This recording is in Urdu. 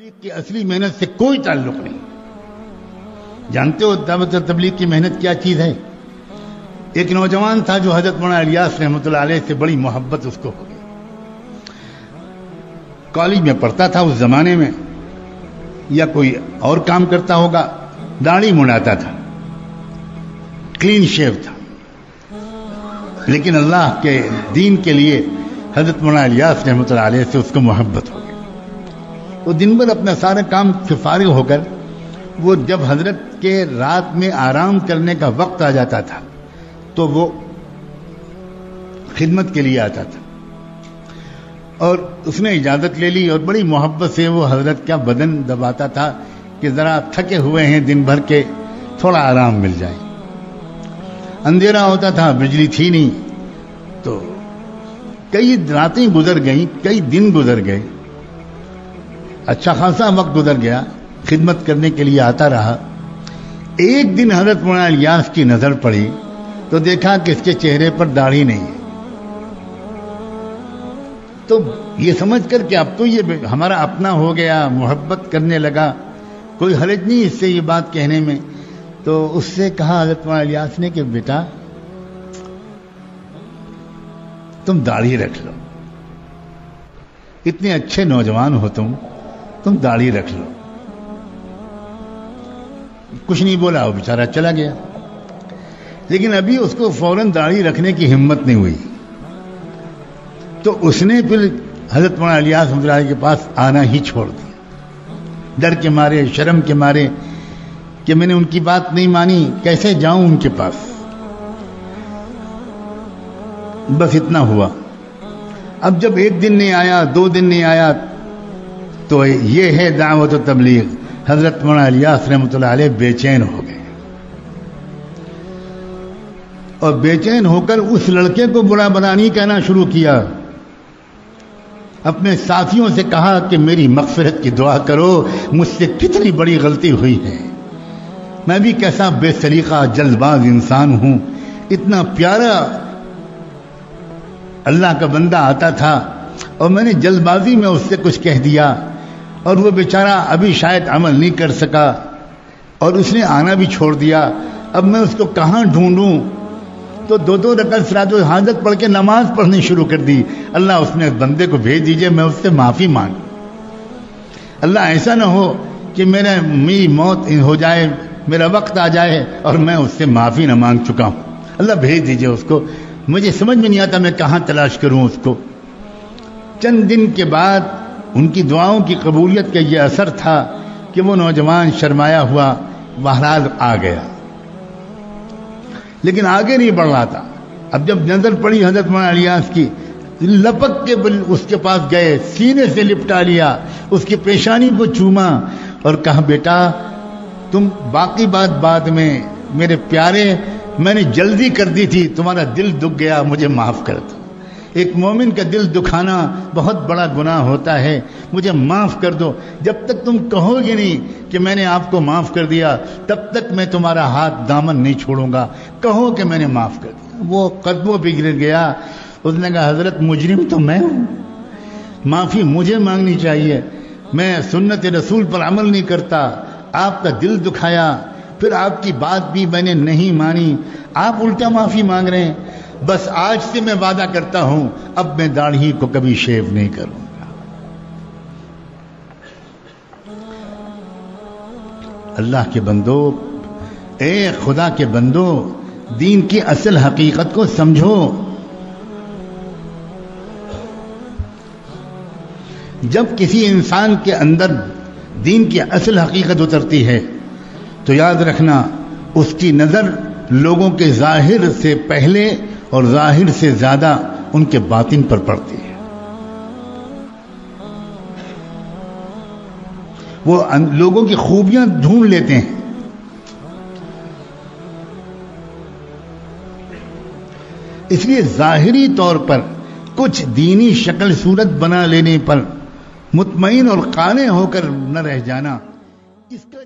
کی اصلی محنت سے کوئی تعلق نہیں. جانتے ہو دعوت تبلیغ کی محنت کیا چیز ہے؟ ایک نوجوان تھا جو حضرت مولانا الیاس رحمۃ اللہ علیہ سے بڑی محبت اس کو ہو گئی. کالج میں پڑھتا تھا اس زمانے میں، یا کوئی اور کام کرتا ہوگا، داڑھی منڈاتا تھا، کلین شیو تھا، لیکن اللہ کے دین کے لیے حضرت مولانا الیاس رحمۃ اللہ علیہ سے اس کو محبت ہو گئی. وہ دن بھر اپنا سارا کام سے فارغ ہو کر وہ جب حضرت کے رات میں آرام کرنے کا وقت آ جاتا تھا تو وہ خدمت کے لیے آتا تھا، اور اس نے اجازت لے لی اور بڑی محبت سے وہ حضرت کا بدن دباتا تھا کہ ذرا تھکے ہوئے ہیں دن بھر کے، تھوڑا آرام مل جائے. اندھیرا ہوتا تھا، بجلی تھی نہیں، تو کئی راتیں گزر گئیں، کئی دن گزر گئے، اچھا خاصا وقت گزر گیا، خدمت کرنے کے لیے آتا رہا. ایک دن حضرت مولانا الیاس کی نظر پڑی تو دیکھا کہ اس کے چہرے پر داڑھی نہیں ہے. تو یہ سمجھ کر کہ اب تو یہ ہمارا اپنا ہو گیا، محبت کرنے لگا، کوئی حرج نہیں اس سے یہ بات کہنے میں. تو اس سے کہا حضرت مولانا الیاس نے کہ بیٹا تم داڑھی رکھ لو، اتنے اچھے نوجوان ہو تم داڑھی رکھ لو. کچھ نہیں بولا، وہ بیچارہ چلا گیا. لیکن ابھی اس کو فوراً داڑھی رکھنے کی ہمت نہیں ہوئی، تو اس نے پھر حضرت مولانا الیاس رحمۃ اللہ علیہ کے پاس آنا ہی چھوڑ دیا، ڈر کے مارے، شرم کے مارے کہ میں نے ان کی بات نہیں مانی، کیسے جاؤں ان کے پاس. بس اتنا ہوا. اب جب ایک دن نہیں آیا، 2 دن نہیں آیا، تو یہ ہے دعوت و تبلیغ. حضرت مولانا الیاس رحمۃ اللہ علیہ بے چین ہو گئے، اور بے چین ہو کر اس لڑکے کو برا بھلا نہیں کہنا شروع کیا. اپنے ساتھیوں سے کہا کہ میری مغفرت کی دعا کرو، مجھ سے کتنی بڑی غلطی ہوئی ہے، میں بھی کیسا بے سلیقہ جلد باز انسان ہوں. اتنا پیارا اللہ کا بندہ آتا تھا اور میں نے جلد بازی میں اس سے کچھ کہہ دیا، اور وہ بیچارہ ابھی شاید عمل نہیں کر سکا اور اس نے آنا بھی چھوڑ دیا. اب میں اس کو کہاں ڈھونڈوں؟ تو 2 رکعت صلاۃ الحاجت پڑھ کے نماز پڑھنی شروع کر دی. اللہ اس نے بندے کو بھیج دیجئے، میں اس سے معافی مانگ. اللہ ایسا نہ ہو کہ میری موت ہو جائے، میرا وقت آ جائے اور میں اس سے معافی نہ مانگ چکا ہوں. اللہ بھیج دیجئے اس کو، مجھے سمجھ میں نہیں آتا میں کہاں تلاش کروں اس کو. چند دن کے بعد ان کی دعاؤں کی قبولیت کا یہ اثر تھا کہ وہ نوجوان شرمایا ہوا بہرحال آ گیا، لیکن آگے نہیں بڑھ رہا تھا. اب جب نظر پڑی حضرت مولانا الیاس کی، لپک کے اس کے پاس گئے، سینے سے لپٹا لیا، اس کی پیشانی کو چوما اور کہا بیٹا تم باقی بات بعد میں، میرے پیارے میں نے جلدی کر دی تھی، تمہارا دل دکھ گیا، مجھے معاف کر دو. ایک مومن کا دل دکھانا بہت بڑا گناہ ہوتا ہے، مجھے معاف کر دو. جب تک تم کہو گے نہیں کہ میں نے آپ کو معاف کر دیا، تب تک میں تمہارا ہاتھ دامن نہیں چھوڑوں گا. کہو کہ میں نے معاف کر دیا. وہ قدموں پہ گر گیا. اس نے کہا حضرت مجرم تو میں ہوں، معافی مجھے مانگنی چاہیے، میں سنت رسول پر عمل نہیں کرتا، آپ کا دل دکھایا، پھر آپ کی بات بھی میں نے نہیں مانی، آپ الٹا معافی مانگ رہے ہیں. بس آج سے میں وعدہ کرتا ہوں اب میں داڑھی کو کبھی شیو نہیں کروں گا. اللہ کے بندو، اے خدا کے بندو، دین کی اصل حقیقت کو سمجھو. جب کسی انسان کے اندر دین کی اصل حقیقت اترتی ہے تو یاد رکھنا اس کی نظر لوگوں کے ظاہر سے پہلے اور ظاہر سے زیادہ ان کے باطن پر پڑتی ہے. وہ لوگوں کی خوبیاں ڈھونڈ لیتے ہیں. اس لیے ظاہری طور پر کچھ دینی شکل صورت بنا لینے پر مطمئن اور قانع ہو کر نہ رہ جانا، اس کا